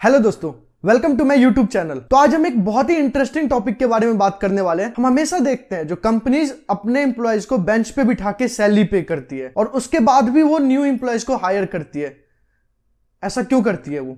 Hello दोस्तों, welcome to my YouTube channel. तो आज हम एक बहुत ही इंटरेस्टिंग टॉपिक के बारे में बात करने वाले हैं। हम हमेशा देखते हैं जो कंपनीज अपने एम्प्लॉयज को बेंच पे बिठा के सैलरी पे करती है और उसके बाद भी वो न्यू एम्प्लॉयज को हायर करती है। ऐसा क्यों करती है वो?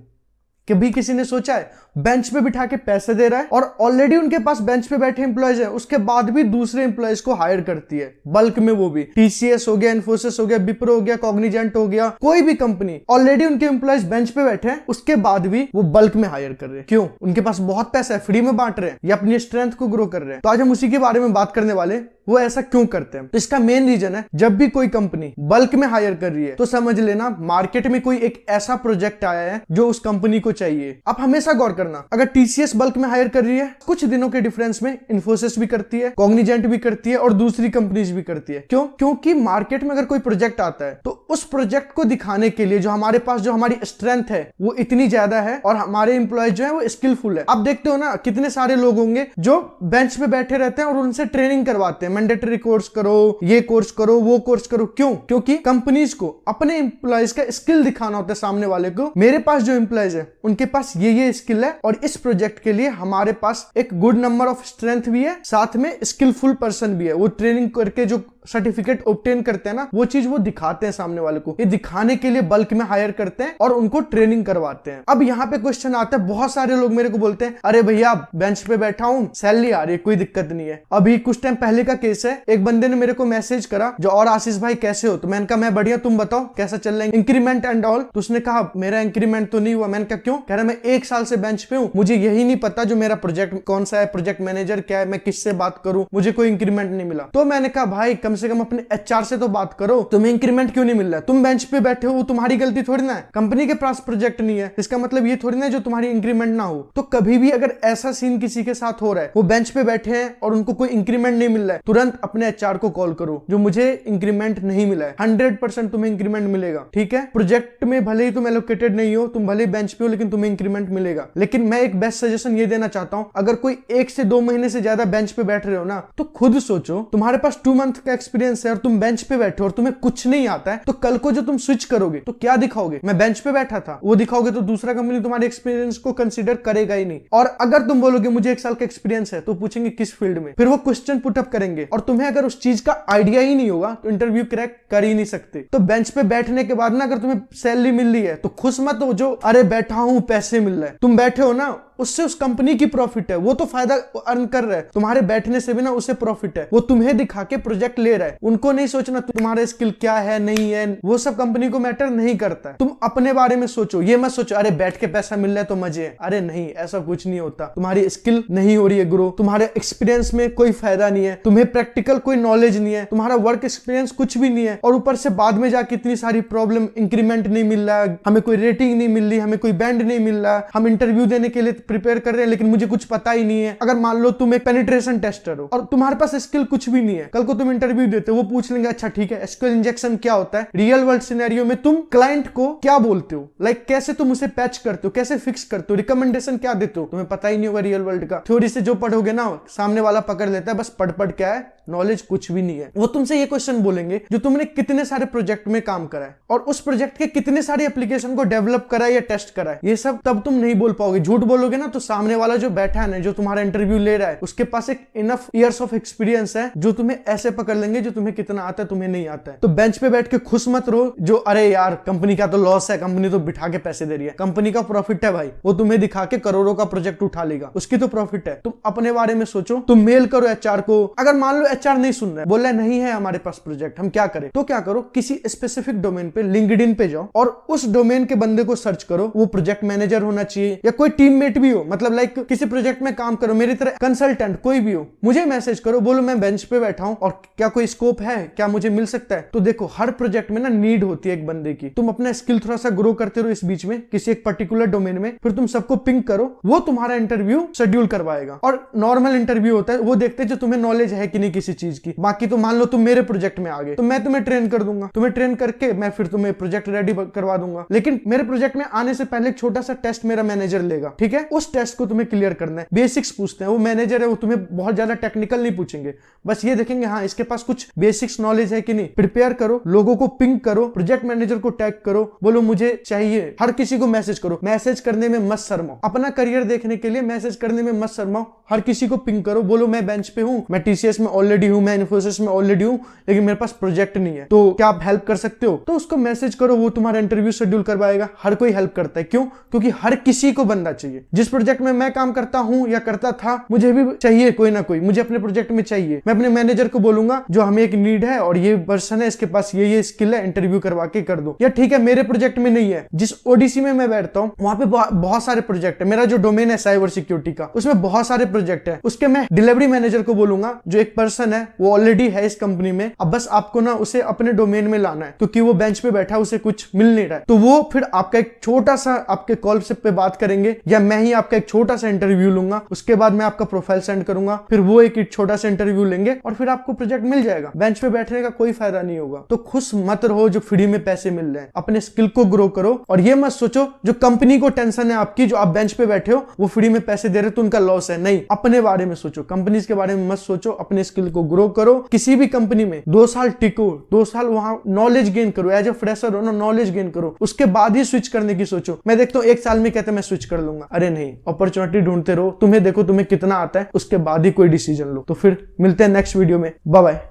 कभी किसी ने सोचा है? बेंच पे बिठा के पैसे दे रहा है और ऑलरेडी उनके पास बेंच पे बैठे एम्प्लॉयज है, उसके बाद भी दूसरे एम्प्लॉयज को हायर करती है बल्क में। वो भी टीसीएस हो गया, इन्फोसिस हो गया, विप्रो हो गया, कॉग्निजेंट हो गया, कोई भी कंपनी ऑलरेडी उनके एम्प्लॉयज बेंच पे बैठे हैं, उसके बाद भी वो बल्क में हायर कर रहे हैं। क्यों? उनके पास बहुत पैसा है, फ्री में बांट रहे हैं या अपनी स्ट्रेंथ को ग्रो कर रहे हैं। तो आज हम उसी के बारे में बात करने वाले, वो ऐसा क्यों करते हैं। तो इसका मेन रीजन है, जब भी कोई कंपनी बल्क में हायर कर रही है तो समझ लेना मार्केट में कोई एक ऐसा प्रोजेक्ट आया है जो उस कंपनी को चाहिए। आप हमेशा गौर करना, अगर टीसीएस बल्क में हायर कर रही है, कुछ दिनों के डिफरेंस में इन्फोसिस भी करती है, कॉग्निजेंट भी करती है और दूसरी कंपनीज भी करती है। क्यों? क्योंकि मार्केट में अगर कोई प्रोजेक्ट आता है तो उस प्रोजेक्ट को दिखाने के लिए जो हमारे पास जो हमारी स्ट्रेंथ है वो इतनी ज्यादा है और हमारे एम्प्लॉयज जो है वो स्किलफुल है। आप देखते हो ना, कितने सारे लोग होंगे जो बेंच पे बैठे रहते हैं और उनसे ट्रेनिंग करवाते हैं, मैंडेटरी कोर्स करो, ये कोर्स करो, वो कोर्स करो। क्यों? क्योंकि कंपनीज को अपने एम्प्लॉयज का स्किल दिखाना होता है सामने वाले को। मेरे पास जो एम्प्लॉयज है उनके पास ये स्किल है और इस प्रोजेक्ट के लिए हमारे पास एक गुड नंबर ऑफ स्ट्रेंथ भी है, साथ में स्किलफुल पर्सन भी है। वो ट्रेनिंग करके जो सर्टिफिकेट ऑब्टेन करते हैं ना, वो चीज वो दिखाते हैं सामने वाले को। ये दिखाने के लिए बल्क में हायर करते हैं और उनको ट्रेनिंग करवाते हैं। अब यहाँ पे क्वेश्चन आता है, बहुत सारे लोग मेरे को बोलते हैं, अरे भैया बेंच पे बैठा हूँ, सैलरी आ रही है, कोई दिक्कत नहीं है। अभी कुछ टाइम पहले का केस है, एक बंदे ने मेरे को मैसेज करा जो, और आशीष भाई कैसे हो? तो मैंने कहा मैं बढ़िया, तुम बताओ कैसा चल रहा है, इंक्रीमेंट एंड ऑल? तो उसने कहा मेरा इंक्रीमेंट तो नहीं हुआ। मैंने कहा क्यों? कह रहा मैं 1 साल से बेंच पे हूँ, मुझे यही नहीं पता जो मेरा प्रोजेक्ट कौन सा है, प्रोजेक्ट मैनेजर क्या है, मैं किससे बात करूं, मुझे कोई इंक्रीमेंट नहीं मिला। तो मैंने कहा भाई कम से कम अपने एचआर से तो बात करो, तुम्हें इंक्रीमेंट क्यों नहीं मिल रहा है? तुम बेंच पे बैठे हो, तुम्हारी गलती थोड़ी ना है, कंपनी के पास प्रोजेक्ट नहीं है, इसका मतलब ये थोड़ी ना जो तुम्हारी इंक्रीमेंट ना हो। तो कभी भी अगर ऐसा सीन किसी के साथ हो रहा है, वो बेंच पे बैठे हैं और उनको कोई इंक्रीमेंट नहीं मिल रहा है, तुरंत अपने एचआर को कॉल करो जो मुझे इंक्रीमेंट नहीं मिला है। 100% तुम्हें इंक्रीमेंट मिलेगा, ठीक है? प्रोजेक्ट में भले ही तुम एलोकेटेड नहीं हो, तुम भले बेंच पे हो, लेकिन तुम्हें इंक्रीमेंट मिलेगा। लेकिन मैं एक बेस्ट सजेशन ये देना चाहता हूं, अगर कोई 1 से 2 महीने से ज्यादा बेंच पे बैठ रहे हो ना, तो खुद सोचो, तुम्हारे पास 2 मंथ का एक्सपीरियंस है और तुम बेंच पे बैठे हो और तुम्हें कुछ नहीं आता है, तो कल को जो तुम स्विच करोगे तो क्या दिखाओगे? मैं बेंच पे बैठा था, वो दिखाओगे तो दूसरा कंपनी तुम्हारे एक्सपीरियंस को कंसीडर करेगा ही नहीं। और अगर तुम बोलोगे मुझे 1 साल का एक्सपीरियंस है, तो पूछेंगे किस फील्ड में, फिर वो क्वेश्चन पुटअप करेंगे और तुम्हें अगर उस चीज का आइडिया ही नहीं होगा तो इंटरव्यू क्रैक कर ही नहीं सकते। तो बेंच पे बैठने के बाद ना, अगर तुम्हें सैलरी मिल रही है तो खुश मत हो जो अरे बैठा हूं पैसे मिल रहा है। तुम बैठे हो ना, उससे उस कंपनी की प्रॉफिट है, वो तो फायदा अर्न कर रहा है, तुम्हारे बैठने से भी ना उसे प्रॉफिट है। वो तुम्हें दिखा के प्रोजेक्ट ले रहा है, उनको नहीं सोचना तुम्हारा स्किल क्या है नहीं है, वो सब कंपनी को मैटर नहीं करता है। तुम अपने बारे में सोचो, ये मत सोचो अरे बैठ के पैसा मिल रहा है तो मजे है। अरे नहीं, ऐसा कुछ नहीं होता। तुम्हारी स्किल नहीं हो रही है ग्रो, तुम्हारे एक्सपीरियंस में कोई फायदा नहीं है, तुम्हें प्रैक्टिकल कोई नॉलेज नहीं है, तुम्हारा वर्क एक्सपीरियंस कुछ भी नहीं है, और ऊपर से बाद में जाके इतनी सारी प्रॉब्लम, इंक्रीमेंट नहीं मिल रहा, हमें कोई रेटिंग नहीं मिल रही, हमें कोई बैंड नहीं मिल रहा, हम इंटरव्यू देने के लिए प्रिपेयर कर रहे हैं लेकिन मुझे कुछ पता ही नहीं है। अगर मान लो तुम एक पेनिट्रेशन टेस्टर हो और तुम्हारे पास स्किल कुछ भी नहीं है, कल को तुम इंटरव्यू देते हो, वो पूछ लेंगे अच्छा ठीक है एसक्यूएल इंजेक्शन क्या होता है, रियल वर्ल्ड सिनेरियो में तुम क्लाइंट को क्या बोलते हो, लाइक कैसे तुम उसे पैच करते हो, कैसे फिक्स करते हो, रिकमेंडेशन क्या देते हो, तुम्हें पता ही नहीं होगा रियल वर्ल्ड का। थ्योरी से जो पढ़ोगे ना, सामने वाला पकड़ लेता है, बस पढ़ क्या है, नॉलेज कुछ भी नहीं है। वो तुमसे ये क्वेश्चन बोलेंगे जो तुमने कितने सारे प्रोजेक्ट में काम करा है और उस प्रोजेक्ट के कितने सारे एप्लीकेशन को डेवलप करा है या टेस्ट करा है, ये सब तब तुम नहीं बोल पाओगे। झूठ बोलोगे ना तो सामने वाला जो बैठा है ना, जो तुम्हारा इंटरव्यू ले रहा है, उसके पास एक इनफ ईयर्स ऑफ एक्सपीरियंस है जो तुम्हें ऐसे पकड़ लेंगे जो तुम्हें कितना आता है तुम्हें नहीं आता है। तो बेंच पे बैठ के खुश मत रहो जो अरे यार कंपनी का तो लॉस है, कंपनी तो बिठा के पैसे दे रही है। कंपनी का प्रॉफिट है भाई, वो तुम्हें दिखा के करोड़ों का प्रोजेक्ट उठा लेगा, उसकी तो प्रॉफिट है। तुम अपने बारे में सोचो, तुम मेल करो एचआर को। अगर मान लो एचआर नहीं सुन रहा है, बोल रहा है नहीं है हमारे पास प्रोजेक्ट, हम क्या करें? तो क्या करो, किसी स्पेसिफिक डोमेन पे लिंक्डइन पे जाओ और उस डोमेन के बंदे को सर्च करो। वो प्रोजेक्ट मैनेजर होना चाहिए या कोई टीममेट भी हो, मतलब लाइक किसी प्रोजेक्ट में काम करो, मेरी तरह कंसल्टेंट कोई भी हो, मुझे मैसेज करो, बोलो मैं बेंच पे बैठा हूं और क्या कोई स्कोप है, क्या मुझे मिल सकता है? तो देखो हर प्रोजेक्ट में ना नीड होती है एक बंदे की। तुम अपना स्किल थोड़ा सा ग्रो करते रहो इस बीच में किसी एक पर्टिकुलर डोमेन में, फिर तुम सबको पिंक करो, वो तुम्हारा इंटरव्यू शेड्यूल करवाएगा। और नॉर्मल इंटरव्यू होता है, वो देखते हैं जो तुम्हें नॉलेज है कि नहीं किसी चीज की। बाकी तो मान लो तुम मेरे प्रोजेक्ट में आ गए तो मैं तुम्हें ट्रेन कर दूंगा, तुम्हें ट्रेन करके मैं फिर तुम्हें प्रोजेक्ट रेडी करवा दूंगा। लेकिन मेरे प्रोजेक्ट में आने से पहले एक छोटा सा टेस्ट मेरा मैनेजर लेगा, ठीक है? उस टेस्ट को तुम्हें क्लियर करना है। बेसिक्स पूछते हैं, वो मैनेजर है, वो तुम्हें बहुत ज्यादा टेक्निकल नहीं पूछेंगे, बस ये देखेंगे हाँ इसके पास कुछ बेसिक्स नॉलेज है कि नहीं। प्रिपेयर करो, लोगों को पिंग करो, प्रोजेक्ट मैनेजर को टैग करो, बोलो मुझे चाहिए। हर किसी को मैसेज करो, मैसेज करने में मत शर्माओ। अपना करियर देखने के लिए मैसेज करने में मत शर्माओ। हर किसी को पिंग करो, बोलो मैं बेंच पे हूं, मैं टीसीएस में ऑलरेडी हूं, मैं इन्फोसिस में ऑलरेडी हूं, लेकिन मेरे पास प्रोजेक्ट नहीं है, तो क्या आप हेल्प कर सकते हो? तो उसको मैसेज करो, वो तुम्हारा इंटरव्यू शेड्यूल करवाएगा। हर कोई हेल्प करता है, क्यों? क्योंकि हर किसी को बंदा चाहिए। जिस प्रोजेक्ट में मैं काम करता हूं या करता था, मुझे भी चाहिए कोई ना कोई, मुझे अपने प्रोजेक्ट में चाहिए। मैं अपने मैनेजर को बोलूंगा जो हमें एक नीड है और ये पर्सन है, इसके पास ये स्किल है, इंटरव्यू करवा के कर दो। या ठीक है मेरे प्रोजेक्ट में नहीं है, जिस ओडीसी में मैं बैठता हूं वहां पे बहुत सारे प्रोजेक्ट है। मेरा जो डोमेन है साइबर सिक्योरिटी का, उसमें बहुत सारे प्रोजेक्ट है। उसके मैं डिलीवरी मैनेजर को बोलूंगा जो एक पर्सन है, वो ऑलरेडी है इस कंपनी में, अब बस आपको ना उसे अपने डोमेन में लाना है, क्योंकि वो बेंच पे बैठा है, उसे कुछ मिल नहीं रहा है। तो वो फिर आपका एक छोटा सा आपके कॉल पे बात करेंगे, या मैं ही आपका एक छोटा सा इंटरव्यू लूंगा, उसके बाद मैं आपका प्रोफाइल सेंड करूंगा, फिर वो एक छोटा सा इंटरव्यू लेंगे और फिर आपको प्रोजेक्ट मिल जाएगा। बेंच पे बैठने का कोई फायदा नहीं होगा। तो खुश मत रहो जो फ्री में पैसे मिल रहे हैं, अपने स्किल को ग्रो करो। और ये मत सोचो जो कंपनी को टेंशन है आपकी, जो आप बेंच पे बैठे हो वो फ्री में पैसे दे रहे तो उनका लॉस है। नहीं, अपने बारे में सोचो, कंपनीज के बारे में मत सोचो। अपने स्किल को ग्रो करो, किसी भी कंपनी में 2 साल टिको, 2 साल वहां नॉलेज गेन करो, एज ए फ्रेशर हो ना, नॉलेज गेन करो, उसके बाद ही स्विच करने की सोचो। मैं देखता हूँ 1 साल में कहते मैं स्विच कर लूंगा, अरे नहीं, अपॉर्चुनिटी ढूंढते रहो, तुम्हें देखो तुम्हें कितना आता है, उसके बाद ही कोई डिसीजन लो। तो फिर मिलते हैं नेक्स्ट वीडियो में, बाय बाय।